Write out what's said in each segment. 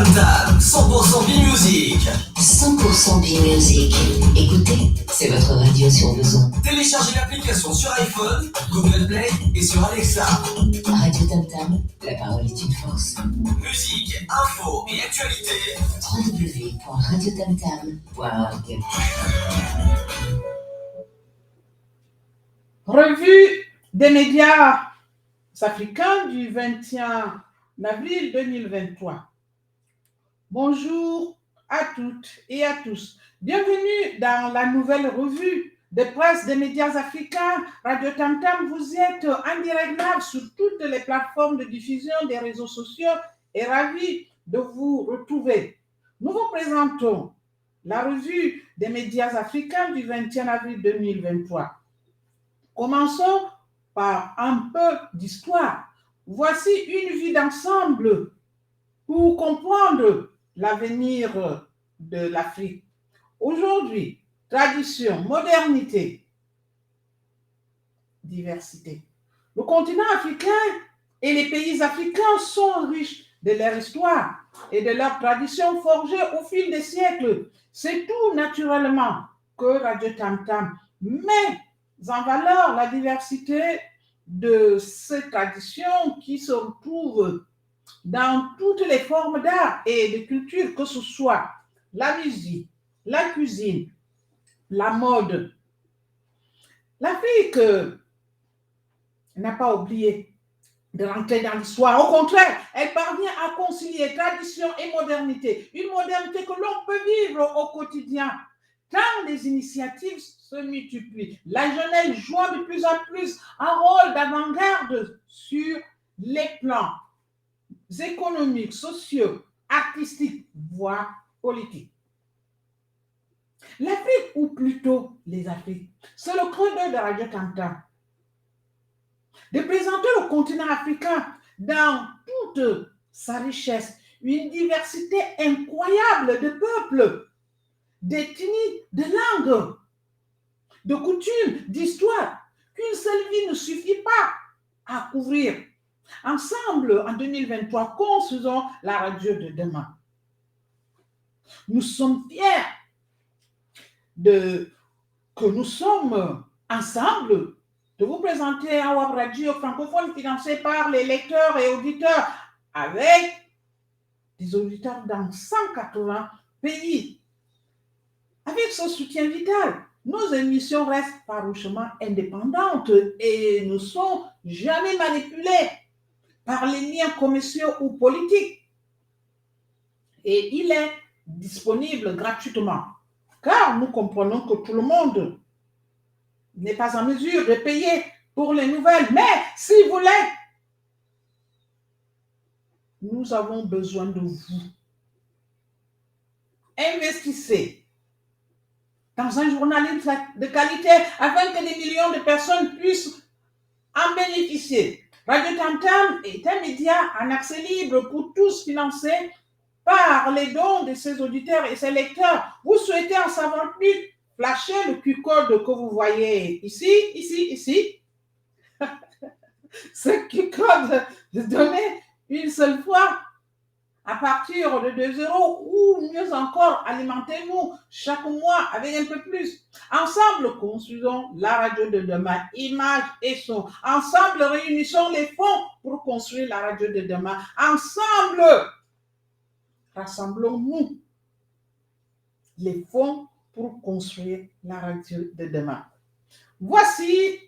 Tam Tam, 100% B-Music. 100% B-Music. Écoutez, c'est votre radio sur besoin. Téléchargez l'application sur iPhone, Google Play et sur Alexa. Radio Tam Tam, la parole est une force. Musique, info et actualité. www.radiotamtam.org. Revue des médias africains du 21 avril 2023. Bonjour à toutes et à tous. Bienvenue dans la nouvelle revue de presse des médias africains. Radio Tam Tam, vous êtes en direct live sur toutes les plateformes de diffusion des réseaux sociaux et ravis de vous retrouver. Nous vous présentons la revue des médias africains du 21 avril 2023. Commençons par un peu d'histoire. Voici une vue d'ensemble pour comprendre l'avenir de l'Afrique. Aujourd'hui, tradition, modernité, diversité. Le continent africain et les pays africains sont riches de leur histoire et de leurs traditions forgées au fil des siècles. C'est tout naturellement que Radio Tam Tam met en valeur la diversité de ces traditions qui se retrouvent dans toutes les formes d'art et de culture, que ce soit la musique, la cuisine, la mode. L'Afrique n'a pas oublié de rentrer dans l'histoire. Au contraire, elle parvient à concilier tradition et modernité. Une modernité que l'on peut vivre au quotidien. Tant les initiatives se multiplient, la jeunesse joue de plus en plus un rôle d'avant-garde sur les plans économiques, sociaux, artistiques, voire politiques. L'Afrique, ou plutôt les Afriques, c'est le creux de Radio Tam Tam. De présenter le continent africain dans toute sa richesse, une diversité incroyable de peuples, d'ethnies, de langues, de coutumes, d'histoires, qu'une seule vie ne suffit pas à couvrir. Ensemble, en 2023, construisons la radio de demain. Nous sommes fiers que nous sommes ensemble de vous présenter un web radio francophone financé par les lecteurs et auditeurs avec des auditeurs dans 180 pays. Avec ce soutien vital, nos émissions restent farouchement indépendantes et ne sont jamais manipulées par les liens commerciaux ou politiques. Et il est disponible gratuitement, car nous comprenons que tout le monde n'est pas en mesure de payer pour les nouvelles. Mais si vous l'êtes, nous avons besoin de vous. Investissez dans un journalisme de qualité afin que des millions de personnes puissent en bénéficier. Radio Tam Tam est un média en accès libre pour tous, financé par les dons de ses auditeurs et ses lecteurs. Vous souhaitez en savoir plus? Flashez le QR-code que vous voyez ici. Ce QR-code est donné une seule fois à partir de 2 € ou mieux encore, alimentez-nous chaque mois avec un peu plus. Ensemble, construisons la radio de demain, images et son. Ensemble, réunissons les fonds pour construire la radio de demain. Ensemble, rassemblons-nous les fonds pour construire la radio de demain. Voici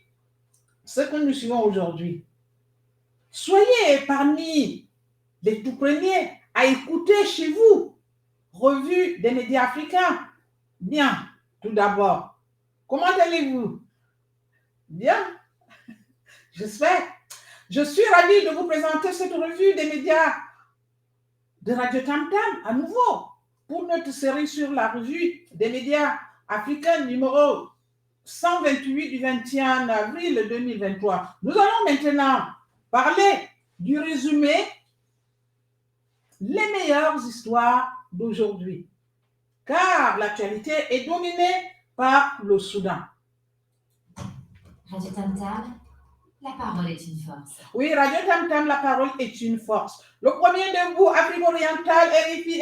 ce que nous suivons aujourd'hui. Soyez parmi les tout premiers à écouter chez vous Revue des médias africains. Bien, tout d'abord, comment allez-vous? Bien, j'espère. Je suis ravie de vous présenter cette revue des médias de Radio Tam Tam à nouveau pour notre série sur la revue des médias africains numéro 128 du 21 avril 2023. Nous allons maintenant parler du résumé les meilleures histoires d'aujourd'hui, car l'actualité est dominée par le Soudan. Radio Tam Tam, La parole est une force. Oui, Radio Tam Tam, la parole est une force. Le premier debout, Afrique orientale, RFI,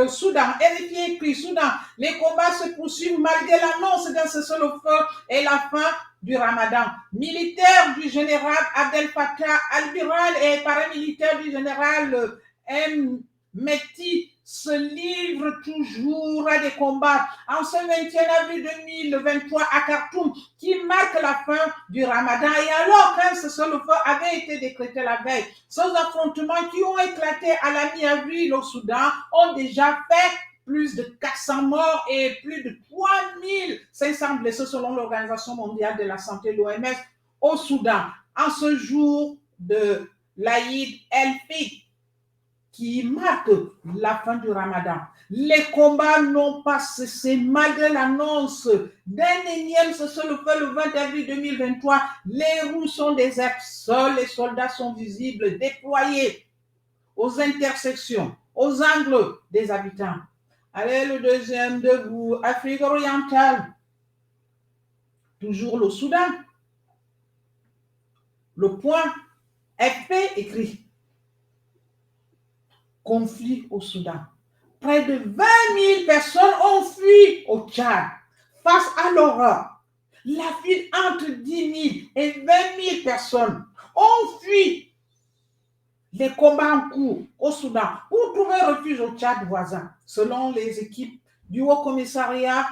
Soudan, RFI écrit, Soudan. Les combats se poursuivent malgré l'annonce d'un cessez-le-feu et la fin du Ramadan. Militaires du général Abdel Fattah al-Burhan et paramilitaires du général M. Mehdi se livrent toujours à des combats en ce 21 avril 2023 à Khartoum qui marque la fin du Ramadan. Et alors qu'un cessez-le-feu avait été décrété la veille, ces affrontements qui ont éclaté à la mi-avril au Soudan ont déjà fait plus de 400 morts et plus de 3500 blessés selon l'Organisation mondiale de la santé, l'OMS, au Soudan. En ce jour de l'Aïd el-Fitr, qui marque la fin du Ramadan. Les combats n'ont pas cessé malgré l'annonce d'un énième cessez-le-feu le 20 avril 2023. Les rues sont désertes, seuls les soldats sont visibles, déployés aux intersections, aux angles des habitants. Allez, le deuxième debout, Afrique orientale, toujours le Soudan. Le point FP écrit conflit au Soudan. Près de 20 000 personnes ont fui au Tchad face à l'horreur. La fuite entre 10 000 et 20 000 personnes ont fui les combats en cours au Soudan pour trouver refuge au Tchad voisin, selon les équipes du Haut Commissariat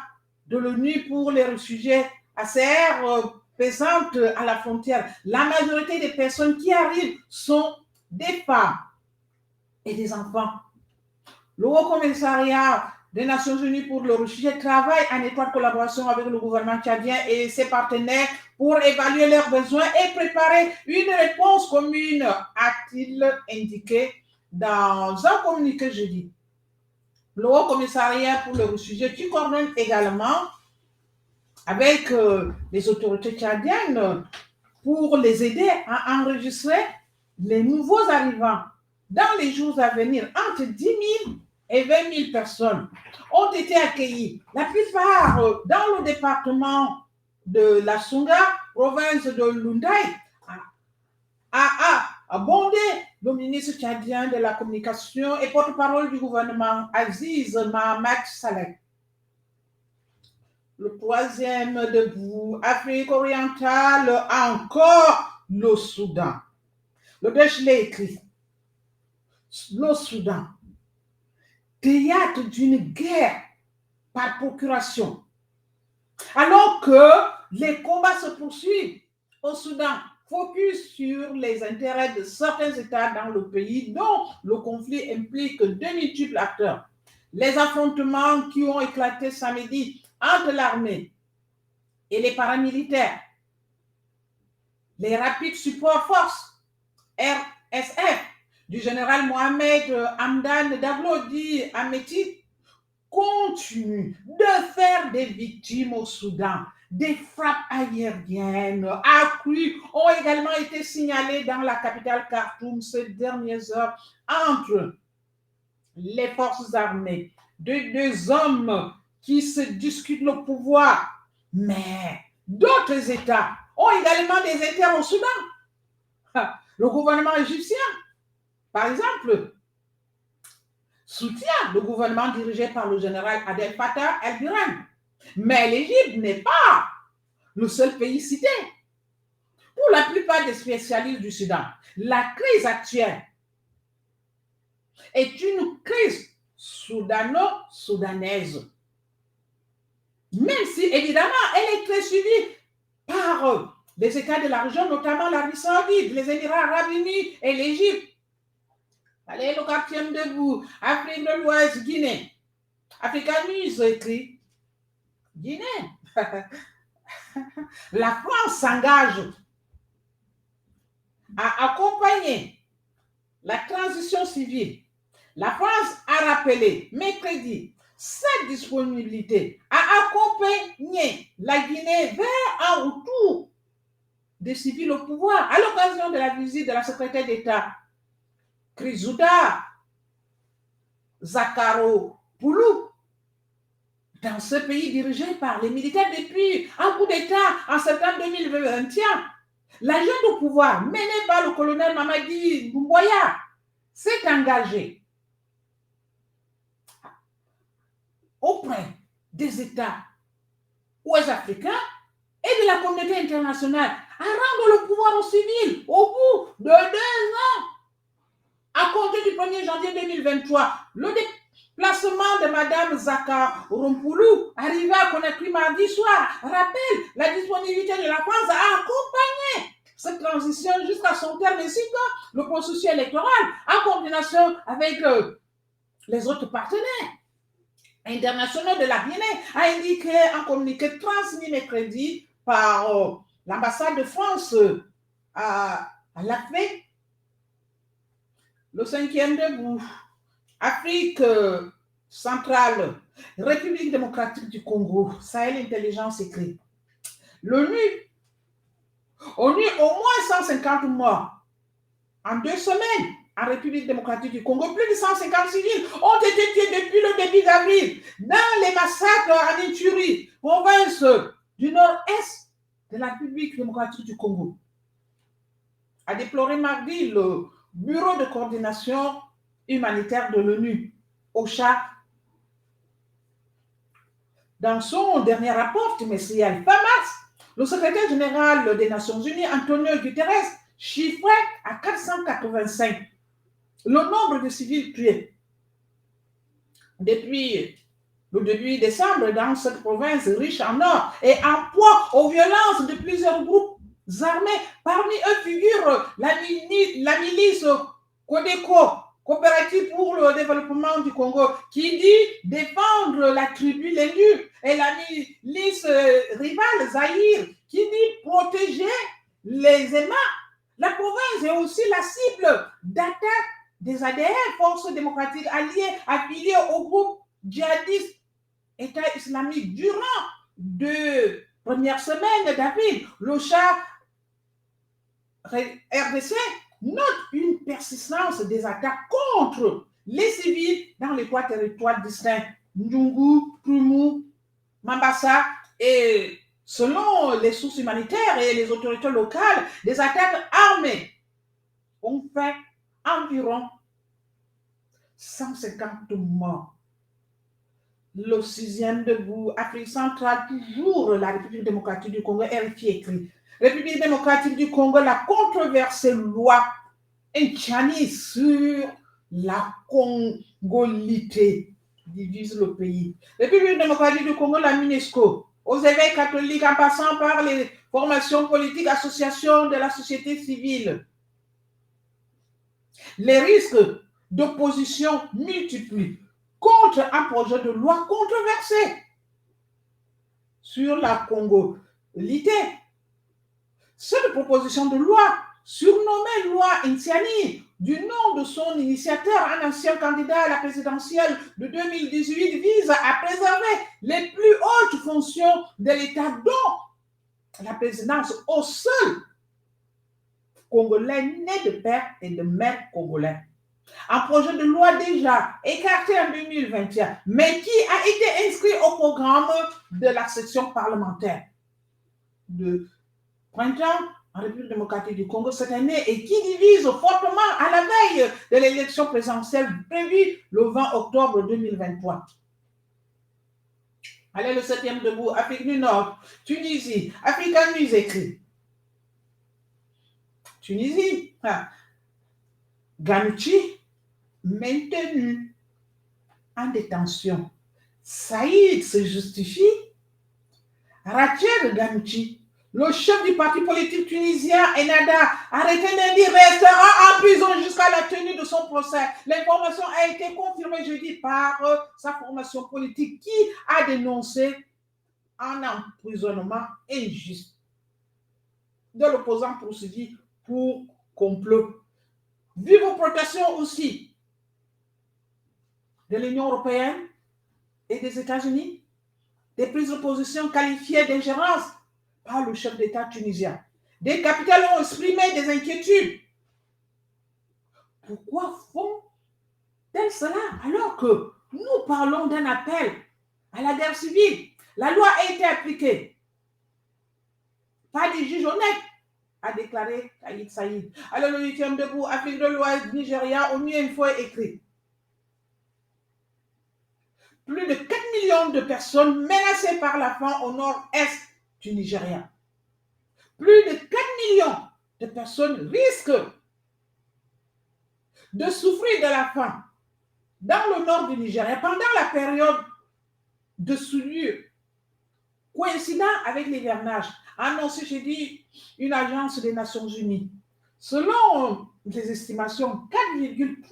de l'ONU pour les réfugiés ACR présentes à la frontière. La majorité des personnes qui arrivent sont des femmes et des enfants. Le Haut Commissariat des Nations Unies pour le réfugié travaille en étroite collaboration avec le gouvernement tchadien et ses partenaires pour évaluer leurs besoins et préparer une réponse commune, a-t-il indiqué dans un communiqué jeudi. Le Haut Commissariat pour le réfugié qui coordonne également avec les autorités tchadiennes pour les aider à enregistrer les nouveaux arrivants. Dans les jours à venir, entre 10 000 et 20 000 personnes ont été accueillies. La plupart dans le département de la Sunga, province de Lundaï, a bondé le ministre tchadien de la communication et porte-parole du gouvernement, Aziz Mohamed Saleh. Le troisième debout, Afrique orientale, encore le Soudan. Le Déchelet écrit le Soudan, théâtre d'une guerre par procuration. Alors que les combats se poursuivent au Soudan, focus sur les intérêts de certains États dans le pays dont le conflit implique de multiples acteurs. Les affrontements qui ont éclaté samedi entre l'armée et les paramilitaires, les Rapid Support Force, RSF, du général Mohamed Hamdan Daglo dit Ameti, continue de faire des victimes au Soudan. Des frappes aériennes accrues ont également été signalées dans la capitale Khartoum ces dernières heures entre les forces armées de deux hommes qui se discutent le pouvoir. Mais d'autres États ont également des intérêts au Soudan. Le gouvernement égyptien, par exemple, soutient le gouvernement dirigé par le général Abdel Fattah al-Burhan. Mais l'Égypte n'est pas le seul pays cité. Pour la plupart des spécialistes du Soudan, la crise actuelle est une crise soudano-soudanaise. Même si, évidemment, elle est très suivie par les États de la région, notamment l'Arabie Saoudite, les Émirats Arabes Unis et l'Égypte. Allez, le quatrième debout, Afrique de l'Ouest, Guinée. Africa News écrit Guinée. La France s'engage à accompagner la transition civile. La France a rappelé mercredi sa disponibilité à accompagner la Guinée vers un retour des civils au pouvoir à l'occasion de la visite de la secrétaire d'État Chrysoula Zakharopoulou dans ce pays dirigé par les militaires depuis un coup d'État en septembre 2021. La junte au pouvoir, menée par le colonel Mamadi Doumbouya, s'est engagée auprès des États ouest africains et de la communauté internationale à rendre le pouvoir aux civils au bout de 2 ans. À compter du 1er janvier 2023, le déplacement de Mme Zaka Rompoulou, arrivé à Conakry mardi soir, rappelle la disponibilité de la France à accompagner cette transition jusqu'à son terme, ainsi que le processus électoral en coordination avec les autres partenaires internationaux de la Guinée, a indiqué un communiqué transmis mercredi par l'ambassade de France à l'Afrique. Le 5e debout, Afrique centrale, République démocratique du Congo, Sahel Intelligence écrit. L'ONU, au moins 150 morts en 2 semaines en République démocratique du Congo. Plus de 150 civils ont été tués depuis le début d'avril dans les massacres en Ituri, province du nord-est de la République démocratique du Congo. A déploré mardi le Bureau de coordination humanitaire de l'ONU, OCHA. Dans son dernier rapport trimestriel, fin mars, le secrétaire général des Nations Unies, Antonio Guterres, chiffrait à 485 le nombre de civils tués depuis le début décembre dans cette province riche en or et en poids aux violences de plusieurs groupes armés. Parmi eux figure la milice Codeco, Coopérative pour le développement du Congo, qui dit défendre la tribu Lendu, et la milice rivale Zaïre, qui dit protéger les Émas. La province est aussi la cible d'attaque des ADF, forces démocratiques alliées, affiliées au groupe djihadiste État islamique. Durant 2 premières semaines d'avril, l'OCHA RDC note une persistance des attaques contre les civils dans les 3 territoires distincts, Ndungu, Prumu, Mambasa, et selon les sources humanitaires et les autorités locales, des attaques armées ont fait environ 150 morts. Le 6e debout, Afrique centrale, toujours la République démocratique du Congo, RFI écrit. République démocratique du Congo, la controversée loi Nchani sur la congolité divise le pays. République démocratique du Congo, la MINESCO, aux évêques catholiques en passant par les formations politiques, associations de la société civile. Les risques d'opposition multiplient contre un projet de loi controversé sur la congolité. Cette proposition de loi, surnommée loi Ntiani, du nom de son initiateur, un ancien candidat à la présidentielle de 2018, vise à préserver les plus hautes fonctions de l'État, dont la présidence au seul Congolais né de père et de mère congolais. Un projet de loi déjà écarté en 2021, mais qui a été inscrit au programme de la section parlementaire de printemps en République démocratique du Congo cette année et qui divise fortement à la veille de l'élection présidentielle prévue le 20 octobre 2023. Allez, le 7e debout, Afrique du Nord, Tunisie, Africa News écrit. Tunisie, Gamouchi, maintenu en détention. Saïd se justifie. Rachel Gamouchi, le chef du parti politique tunisien Ennahda, arrêté lundi, restera en prison jusqu'à la tenue de son procès. L'information a été confirmée jeudi par sa formation politique qui a dénoncé un emprisonnement injuste de l'opposant poursuivi pour complot. Vive protection aussi de l'Union européenne et des États-Unis, des prises de position qualifiées d'ingérence par le chef d'État tunisien. Des capitales ont exprimé des inquiétudes. Pourquoi font-elles cela alors que nous parlons d'un appel à la guerre civile? La loi a été appliquée par des juges honnêtes a déclaré Khalid Saïd. Alors, le 8e debout, Afrique de l'Ouest, Nigeria, au mieux info est écrit. Plus de 4 millions de personnes menacées par la faim au nord-est du Nigeria. Plus de 4 millions de personnes risquent de souffrir de la faim dans le nord du Nigeria pendant la période de soudure coïncidant avec l'hivernage, a annoncé, j'ai dit, une agence des Nations Unies. Selon les estimations, 4,3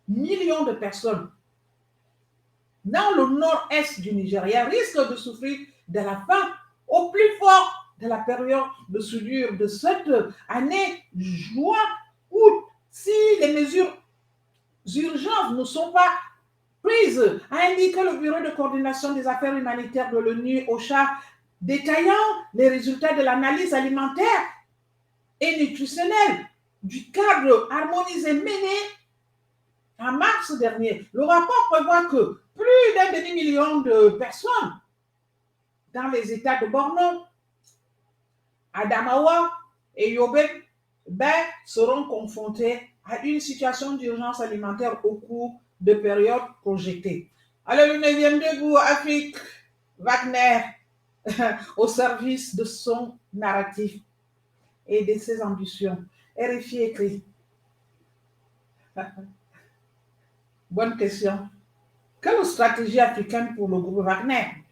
millions de personnes dans le nord-est du Nigeria risquent de souffrir de la faim au plus fort de la période de soudure de cette année, juin-août, si les mesures urgentes ne sont pas prises, a indiqué le Bureau de coordination des affaires humanitaires de l'ONU, OCHA, détaillant les résultats de l'analyse alimentaire et nutritionnelle du cadre harmonisé mené en mars dernier. Le rapport prévoit que plus d'un demi-million de personnes dans les États de Borno, Adamawa et Yobe seront confrontées à une situation d'urgence alimentaire au cours de périodes projetées. Alors, le 9e debout, Afrique, Wagner, au service de son narratif et de ses ambitions. RFI écrit. Bonne question. Quelle stratégie africaine pour le groupe Wagner?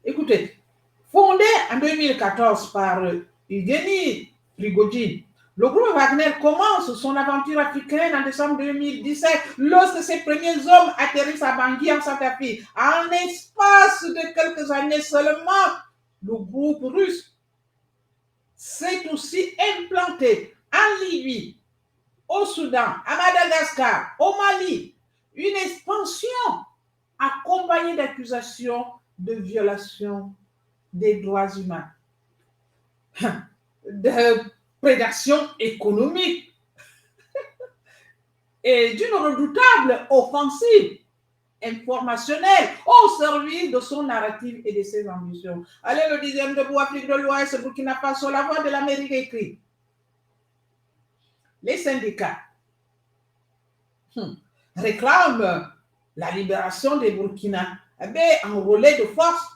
Écoutez, fondé en 2014 par Evgeny Prigojine, le groupe Wagner commence son aventure africaine en décembre 2017 lorsque ses premiers hommes atterrissent à Bangui en Centrafrique. En espace de quelques années seulement, le groupe russe s'est aussi implanté en Libye, au Soudan, à Madagascar, au Mali. Une expansion accompagnée d'accusations de violation des droits humains, de prédation économique et d'une redoutable offensive informationnelle au service de son narratif et de ses ambitions. Allez, le 10e debout, Afrique de l'Ouest, Burkina Faso, la voix de l'Amérique écrit. Les syndicats réclament la libération des Burkinabés enrôlés de force.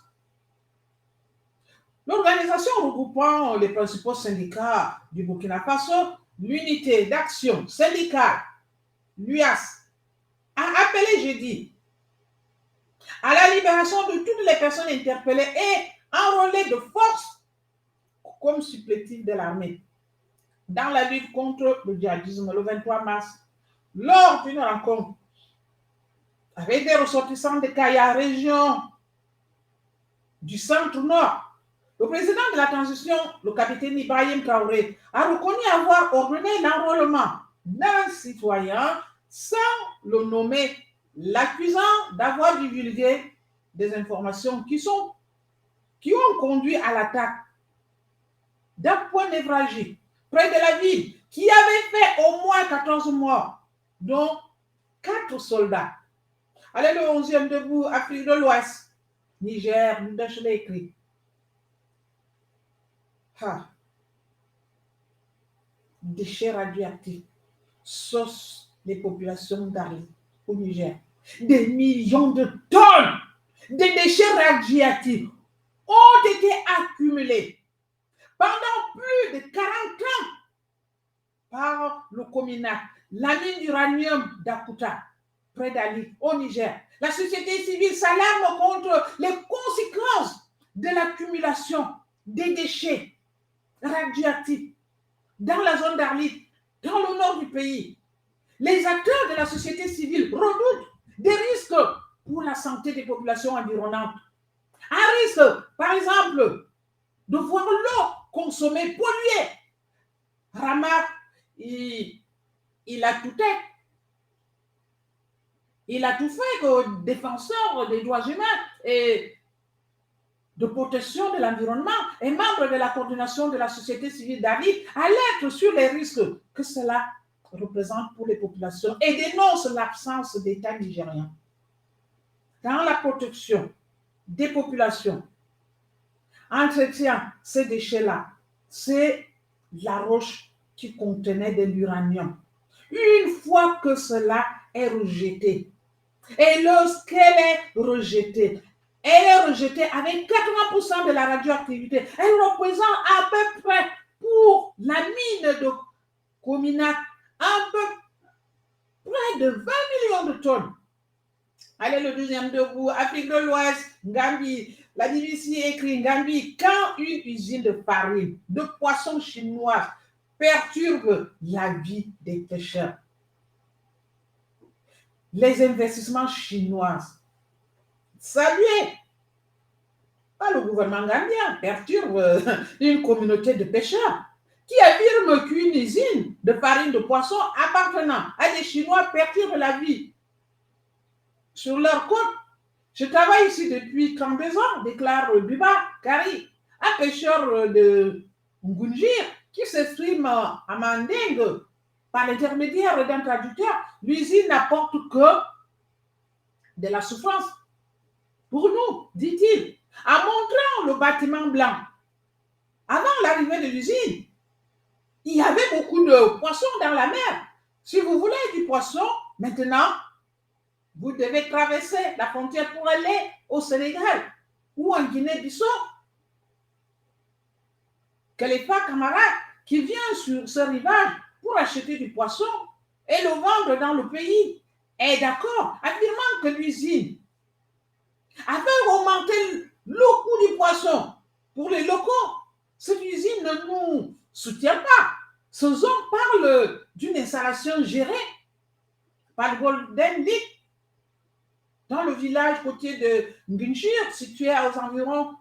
L'organisation regroupant les principaux syndicats du Burkina Faso, l'unité d'action syndicale, l'UAS, a appelé jeudi à la libération de toutes les personnes interpellées et enrôlées de force comme supplétifs de l'armée dans la lutte contre le djihadisme le 23 mars, lors d'une rencontre avec des ressortissants de Kaya, région du centre-nord. Le président de la transition, le capitaine Ibrahim Traoré, a reconnu avoir ordonné l'enrôlement d'un citoyen sans le nommer, l'accusant d'avoir divulgué des informations qui ont conduit à l'attaque d'un point névralgique près de la ville qui avait fait au moins 14 morts, dont 4 soldats. Allez, le 11e debout, Afrique de l'Ouest, Niger, je l'ai écrit. Déchets radioactifs saucent les populations d'Arlit au Niger. Des millions de tonnes de déchets radioactifs ont été accumulés pendant plus de 40 ans par le Cominac, la mine d'uranium d'Akuta, près d'Arlit, au Niger. La société civile s'alarme contre les conséquences de l'accumulation des déchets radioactifs dans la zone d'Arlit, dans le nord du pays. Les acteurs de la société civile redoutent des risques pour la santé des populations environnantes. Un risque, par exemple, de voir l'eau consommée polluée. Ramar, il a tout fait. Il a tout fait que défenseur des droits humains et de protection de l'environnement et membre de la coordination de la société civile d'Arlit alerte sur les risques que cela représente pour les populations et dénonce l'absence d'État nigérien dans la protection des populations entretient ces déchets-là, c'est la roche qui contenait de l'uranium. Une fois que cela est rejeté, et lorsqu'elle est rejetée, elle est rejetée avec 80% de la radioactivité. Elle représente à peu près pour la mine de Cominac à peu près de 20 millions de tonnes. Allez, le deuxième debout, Afrique de l'Ouest, Gambie. La BBC écrit Gambie, quand une usine de farine de poissons chinoise perturbe la vie des pêcheurs. Les investissements chinois salués par le gouvernement gambien perturbent une communauté de pêcheurs qui affirme qu'une usine de farine de poisson appartenant à des Chinois perturbe la vie sur leur côte. Je travaille ici depuis 32 ans, déclare Buba Kari, un pêcheur de Ngunjir qui s'exprime en mandingue par l'intermédiaire d'un traducteur. L'usine n'apporte que de la souffrance pour nous, dit-il, en montrant le bâtiment blanc. Avant l'arrivée de l'usine, il y avait beaucoup de poissons dans la mer. Si vous voulez du poisson, maintenant, vous devez traverser la frontière pour aller au Sénégal ou en Guinée-Bissau. Khalifa Camara qui vient sur ce rivage pour acheter du poisson et le vendre dans le pays est d'accord, affirmant que l'usine avait augmenté le coût du poisson pour les locaux. Cette usine ne nous soutient pas. Ce zone parle d'une installation gérée par le Golden Lake dans le village côtier de Ngunjir, situé à environ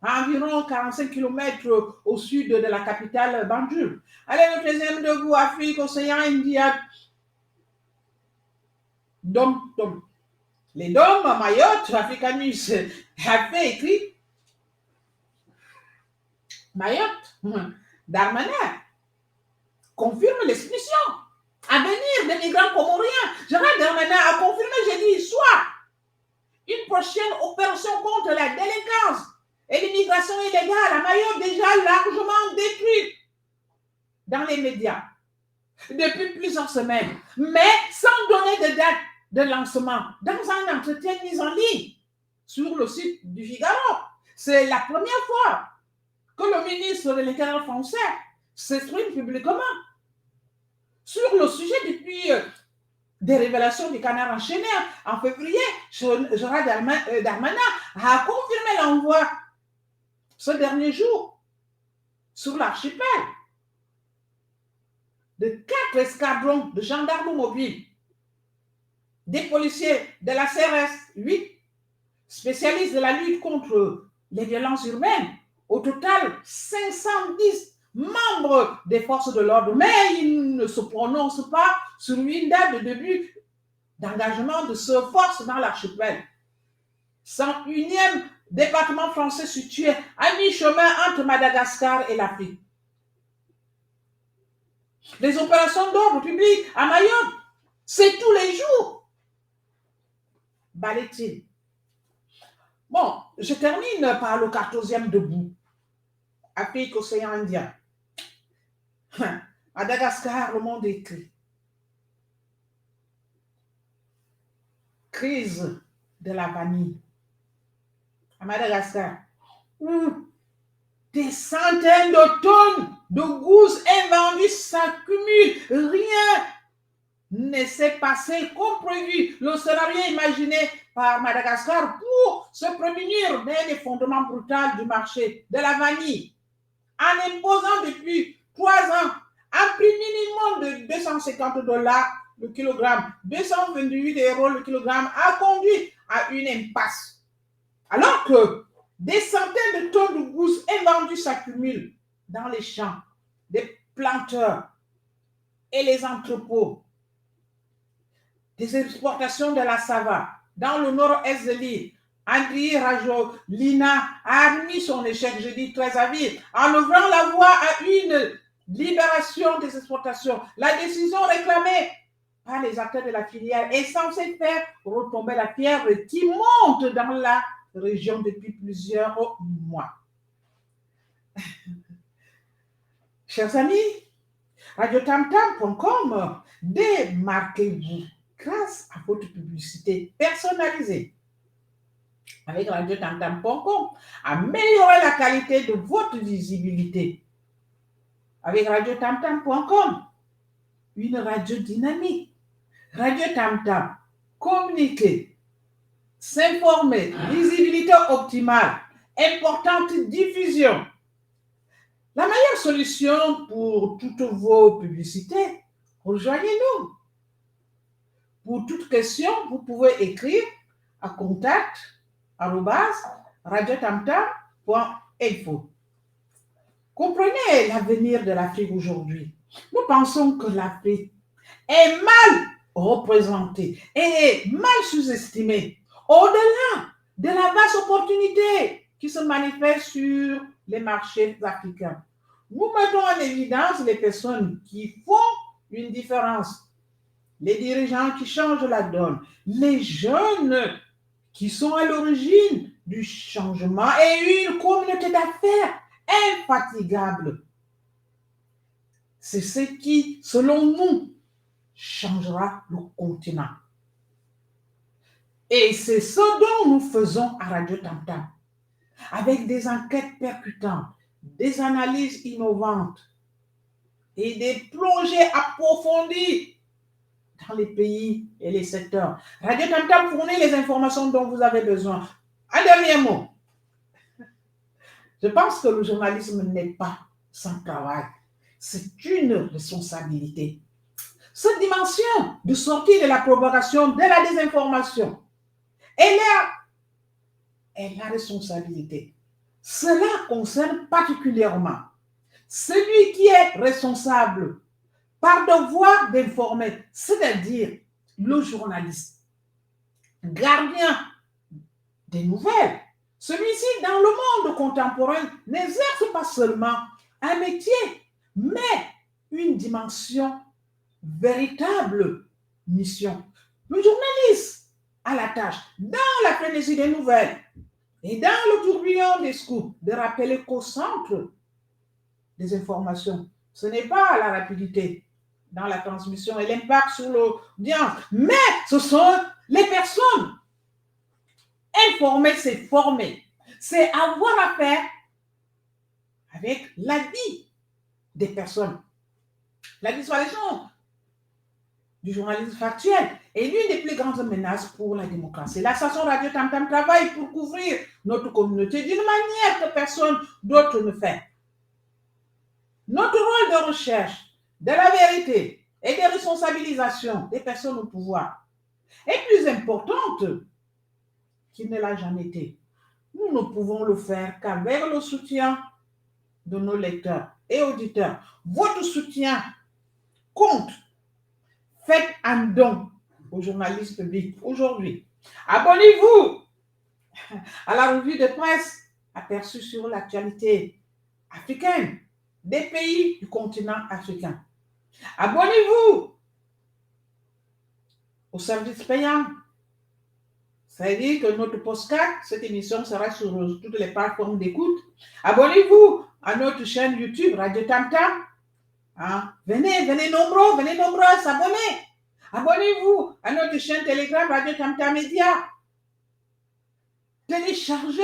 45 km au sud de la capitale Banjul. Allez, le deuxième debout, Afrique, océan Indien. Dom. Les Dom, Mayotte, Africanus, a fait écrit Mayotte, Darmanin, confirme l'expulsion à venir des migrants comoriens. Gérald Darmanin a confirmé jeudi soir une prochaine opération contre la délinquance et l'immigration illégale à Mayotte déjà largement détruite dans les médias depuis plusieurs semaines, mais sans donner de date de lancement dans un entretien mis en ligne sur le site du Figaro. C'est la première fois que le ministre de l'Intérieur français s'exprime publiquement sur le sujet depuis des révélations du canard enchaîné. En février, Gérald Darmanin a confirmé l'envoi ce dernier jour sur l'archipel de 4 escadrons de gendarmes mobiles, des policiers de la CRS 8, spécialistes de la lutte contre les violences urbaines. Au total, 510 membres des forces de l'ordre, mais ils ne se prononcent pas sur une date de début d'engagement de ces forces dans l'archipel. 101e département français situé à mi-chemin entre Madagascar et l'Afrique. Les opérations d'ordre public à Mayotte, c'est tous les jours. Balait-il. Bon, je termine par le 14e debout. Afrique, océan Indien. Madagascar, le monde écrit. Crise de la vanille. À Madagascar, des centaines de tonnes de gousses invendues s'accumulent. Rien ne s'est passé comme prévu. Le scénario imaginé par Madagascar pour se prémunir d'un effondrement brutal du marché de la vanille, en imposant depuis 3 ans un prix minimum de $250 le kilogramme, 228 € le kilogramme, a conduit à une impasse. Alors que des centaines de tonnes de gousses invendues s'accumulent dans les champs des planteurs et les entrepôts, des exportations de la savane dans le nord-est de l'île. Andriy Rajolina a admis son échec jeudi 13 avril en ouvrant la voie à une libération des exportations. La décision réclamée par les acteurs de la filière est censée faire retomber la fièvre qui monte dans la région depuis plusieurs mois. Chers amis, radiotamtam.com, démarquez-vous grâce à votre publicité personnalisée. Avec radiotamtam.com, améliorez la qualité de votre visibilité. Avec radiotamtam.com, une radio dynamique. Radio Tam Tam, communiquer, s'informer, visibilité optimale, importante diffusion. La meilleure solution pour toutes vos publicités, rejoignez-nous. Pour toute question, vous pouvez écrire à contact@radiotamtam.info. Comprenez l'avenir de l'Afrique aujourd'hui. Nous pensons que l'Afrique est mal représentée et est mal sous-estimée au-delà de la vaste opportunité qui se manifeste sur les marchés africains. Nous mettons en évidence les personnes qui font une différence, les dirigeants qui changent la donne, les jeunes qui sont à l'origine du changement et une communauté d'affaires infatigable. C'est ce qui, selon nous, changera le continent. Et c'est ce dont nous faisons à Radio Tam Tam, avec des enquêtes percutantes, des analyses innovantes et des plongées approfondies dans les pays et les secteurs. Radio Tam Tam fournit les informations dont vous avez besoin. Un dernier mot. Je pense que le journalisme n'est pas sans travail. C'est une responsabilité. Cette dimension de sortie de la propagation de la désinformation est la responsabilité. Cela concerne particulièrement celui qui est responsable par devoir d'informer, c'est-à-dire le journaliste, gardien des nouvelles. Celui-ci, dans le monde contemporain, n'exerce pas seulement un métier, mais une dimension véritable mission. Le journaliste a la tâche, dans la frénésie des nouvelles et dans le tourbillon des scoops, de rappeler qu'au centre des informations, ce n'est pas la rapidité dans la transmission et l'impact sur l'audience, mais ce sont les personnes. Informer, c'est former, c'est avoir affaire avec la vie des personnes. La disparition du journalisme factuel est l'une des plus grandes menaces pour la démocratie. La station Radio Tam Tam travaille pour couvrir notre communauté d'une manière que personne d'autre ne fait. Notre rôle de recherche de la vérité et de responsabilisation des personnes au pouvoir est plus importante qu'il ne l'a jamais été. Nous ne pouvons le faire qu'avec le soutien de nos lecteurs et auditeurs. Votre soutien compte. Faites un don aux journalistes publics aujourd'hui. Abonnez-vous à la revue de presse aperçue sur l'actualité africaine des pays du continent africain. Abonnez-vous au service payant. C'est-à-dire que notre podcast, cette émission sera sur toutes les plateformes d'écoute. Abonnez-vous à notre chaîne YouTube Radio Tam Tam. Venez nombreux à s'abonner. Abonnez-vous à notre chaîne Telegram Radio Tam Tam Média. Téléchargez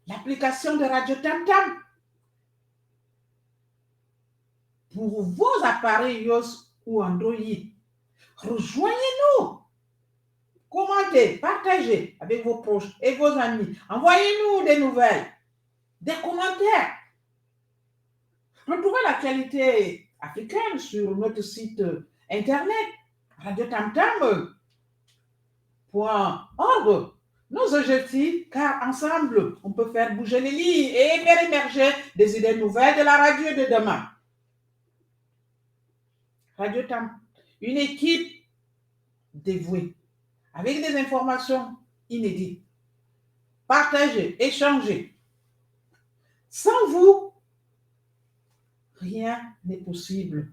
l'application de Radio Tam Tam pour vos appareils iOS ou Android. Rejoignez-nous. Commentez, partagez avec vos proches et vos amis. Envoyez-nous des nouvelles, des commentaires. Retrouvez l'actualité africaine sur notre site internet radiotamtam.org. Nos objectifs, car ensemble, on peut faire bouger les lignes et faire émerger des idées nouvelles de la radio de demain. Radio Tam, une équipe dévouée, avec des informations inédites. Partagez, échangez. Sans vous, rien n'est possible.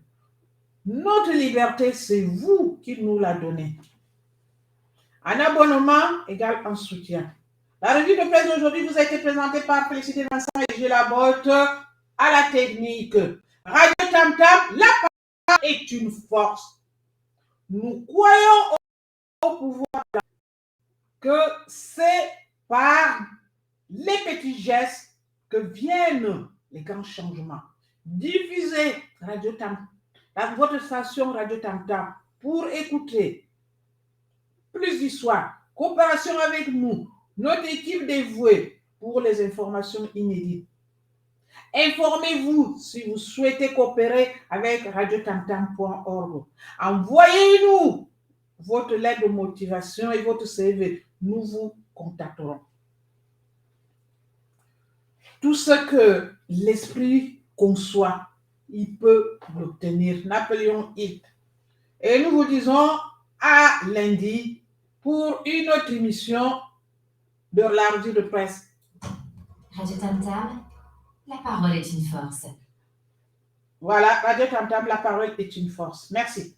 Notre liberté, c'est vous qui nous la donnez. Un abonnement égale un soutien. La revue de presse d'aujourd'hui vous a été présentée par Félicité Vincent et Gilles Labotte. à la technique. Radio Tam Tam, la parole est une force. Nous croyons au pouvoir que c'est par les petits gestes que viennent les grands changements. Diffusez Radio Tam, votre station Radio Tam Tam pour écouter plus d'histoires. Coopération avec nous, notre équipe dévouée pour les informations inédites. Informez-vous si vous souhaitez coopérer avec radiotamtam.org. Envoyez-nous votre lettre de motivation et votre CV. Nous vous contacterons. Tout ce que l'esprit conçoit, il peut l'obtenir. Napoléon Hill. Et nous vous disons à lundi pour une autre émission de la revue de presse. Radio Tam Tam, la parole est une force. Voilà, Radio Tam Tam, la parole est une force. Merci.